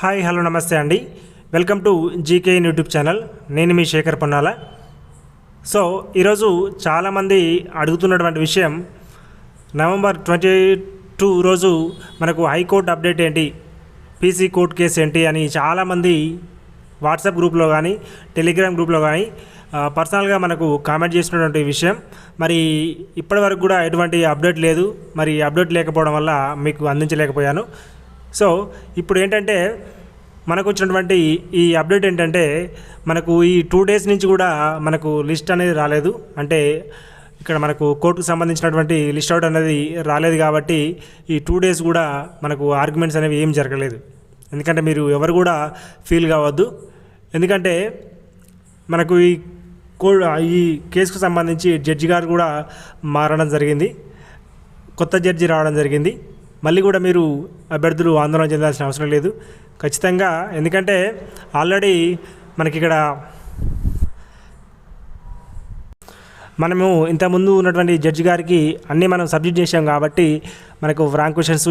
Hi hello నమస్తే అండి. Welcome to GK YouTube channel. నేను మీ శేఖర్ పొన్నాల. సో ఈరోజు చాలామంది అడుగుతున్నటువంటి విషయం, నవంబర్ 22 రోజు మనకు హైకోర్టు అప్డేట్ ఏంటి, పీసీ కోర్టు కేసు ఏంటి అని చాలామంది వాట్సాప్ గ్రూప్లో కానీ టెలిగ్రామ్ గ్రూప్లో కానీ పర్సనల్గా మనకు కామెంట్ చేసినటువంటి విషయం. మరి ఇప్పటి వరకు కూడా ఎటువంటి అప్డేట్ లేదు. మరి అప్డేట్ లేకపోవడం వల్ల మీకు అందించలేకపోయాను. సో ఇప్పుడు ఏంటంటే మనకు వచ్చినటువంటి ఈ అప్డేట్ ఏంటంటే, మనకు ఈ 2 days నుంచి కూడా మనకు లిస్ట్ అనేది రాలేదు. అంటే ఇక్కడ మనకు కోర్టుకు సంబంధించినటువంటి లిస్ట్ అవుట్ అనేది రాలేదు. కాబట్టి ఈ 2 days కూడా మనకు ఆర్గ్యుమెంట్స్ అనేవి ఏం జరగలేదు. ఎందుకంటే మీరు ఎవరు కూడా ఫీల్ కావద్దు. ఎందుకంటే మనకు ఈ కేసుకు సంబంధించి జడ్జి గారు కూడా మారడం జరిగింది, కొత్త జడ్జి రావడం జరిగింది. మళ్ళీ కూడా మీరు అభ్యర్థులు ఆందోళన చెందాల్సిన అవసరం లేదు ఖచ్చితంగా. ఎందుకంటే ఆల్రెడీ మనకి ఇక్కడ మనము ఇంతకుముందు ఉన్నటువంటి జడ్జి గారికి అన్నీ మనం సబ్మిట్ చేసాం. కాబట్టి మనకు ఫ్రాంక్ క్వశ్చన్స్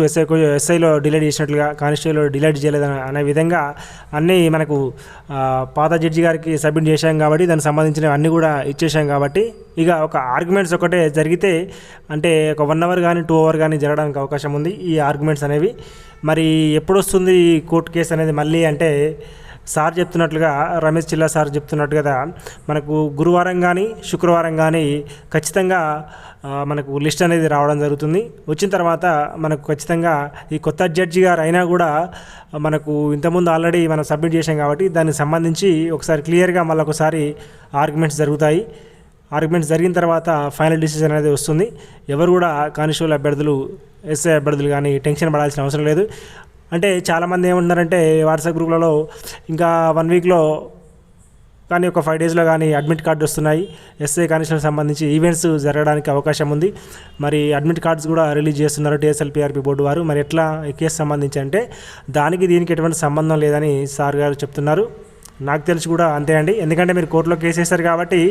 ఎస్ఐలో డిలీట్ చేసినట్లుగా కానిస్టేబుల్లో డిలీట్ చేయలేదు అనే విధంగా అన్నీ మనకు పాత జడ్జి గారికి సబ్మిట్ చేశాం. కాబట్టి దానికి సంబంధించినవి అన్నీ కూడా ఇచ్చేసాం. కాబట్టి ఇక ఒక ఆర్గ్యుమెంట్స్ ఒకటే జరిగితే, అంటే ఒక 1 hour కానీ 2 hour కానీ జరగడానికి అవకాశం ఉంది ఈ ఆర్గ్యుమెంట్స్ అనేవి. మరి ఎప్పుడు వస్తుంది ఈ కోర్టు కేసు అనేది మళ్ళీ అంటే, సార్ చెప్తున్నట్లుగా, రమేష్ చిల్లా సార్ చెప్తున్నట్టుగా మనకు గురువారం కానీ శుక్రవారం కానీ ఖచ్చితంగా మనకు లిస్ట్ అనేది రావడం జరుగుతుంది. వచ్చిన తర్వాత మనకు ఖచ్చితంగా ఈ కొత్త జడ్జి గారు అయినా కూడా మనకు ఇంతకుముందు ఆల్రెడీ మనం సబ్మిట్ చేసాం. కాబట్టి దానికి సంబంధించి ఒకసారి క్లియర్గా మళ్ళీ ఒకసారి ఆర్గ్యుమెంట్స్ జరుగుతాయి. ఆర్గ్యుమెంట్స్ జరిగిన తర్వాత ఫైనల్ డిసిజన్ అనేది వస్తుంది. ఎవరు కూడా కానిస్టేబుల్ అభ్యర్థులు, ఎస్ఐ అభ్యర్థులు కానీ టెన్షన్ పడాల్సిన అవసరం లేదు. అంటే చాలామంది ఏమంటున్నారంటే వాట్సాప్ గ్రూప్లలో ఇంకా 1 weekలో కానీ ఒక 5 daysలో కానీ అడ్మిట్ కార్డు వస్తున్నాయి. ఎస్ఐ కానిస్టేబుల్ సంబంధించి ఈవెంట్స్ జరగడానికి అవకాశం ఉంది. మరి అడ్మిట్ కార్డ్స్ కూడా రిలీజ్ చేస్తున్నారు TSLPRB బోర్డు వారు. మరి ఎట్లా ఈ కేసు సంబంధించి అంటే, దీనికి ఎటువంటి సంబంధం లేదని సార్ గారు చెప్తున్నారు. నాకు తెలిసి కూడా అంతే అండి. ఎందుకంటే మీరు కోర్టులో కేసు వేశారు కాబట్టి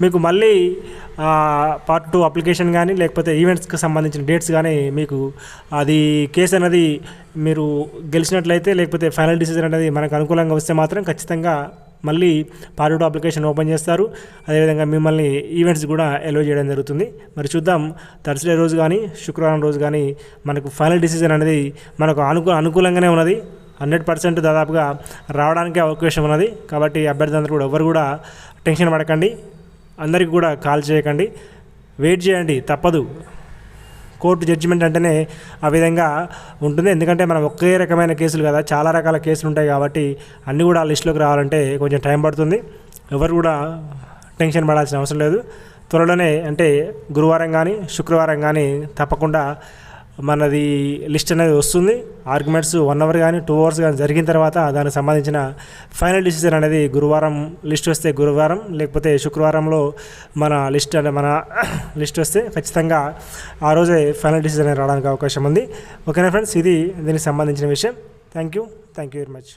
మీకు మళ్ళీ part 2 అప్లికేషన్ కానీ లేకపోతే ఈవెంట్స్కి సంబంధించిన డేట్స్ కానీ మీకు అది కేసు అనేది మీరు గెలిచినట్లయితే, లేకపోతే ఫైనల్ డిసిజన్ అనేది మనకు అనుకూలంగా వస్తే మాత్రం ఖచ్చితంగా మళ్ళీ part 2 అప్లికేషన్ ఓపెన్ చేస్తారు. అదేవిధంగా మిమ్మల్ని ఈవెంట్స్ కూడా ఎలో చేయడం జరుగుతుంది. మరి చూద్దాం, థర్స్డే రోజు కానీ శుక్రవారం రోజు కానీ మనకు ఫైనల్ డిసిజన్ అనేది మనకు అనుకూలంగానే ఉన్నది. 100% దాదాపుగా రావడానికి అవకాశం ఉన్నది. కాబట్టి అభ్యర్థులందరూ కూడా ఎవరు కూడా టెన్షన్ పడకండి, అందరికీ కూడా కాల్ చేయకండి, వెయిట్ చేయండి. తప్పదు, కోర్టు జడ్జిమెంట్ అంటేనే ఆ విధంగా ఉంటుంది. ఎందుకంటే మనం ఒకే రకమైన కేసులు కదా, చాలా రకాల కేసులు ఉంటాయి. కాబట్టి అన్నీ కూడా లిస్టులోకి రావాలంటే కొంచెం టైం పడుతుంది. ఎవరు కూడా టెన్షన్ పడాల్సిన అవసరం లేదు. త్వరలోనే అంటే గురువారం కానీ శుక్రవారం కానీ తప్పకుండా మనది లిస్ట్ అనేది వస్తుంది. ఆర్గ్యుమెంట్స్ 1 hour కానీ 2 hours కానీ జరిగిన తర్వాత దానికి సంబంధించిన ఫైనల్ డిసిజన్ అనేది గురువారం లిస్ట్ వస్తే గురువారం, లేకపోతే శుక్రవారంలో మన లిస్ట్ వస్తే ఖచ్చితంగా ఆ రోజే ఫైనల్ డిసిజన్ రావడానికి అవకాశం ఉంది. ఓకేనా ఫ్రెండ్స్, ఇది దీనికి సంబంధించిన విషయం. Thank you very much.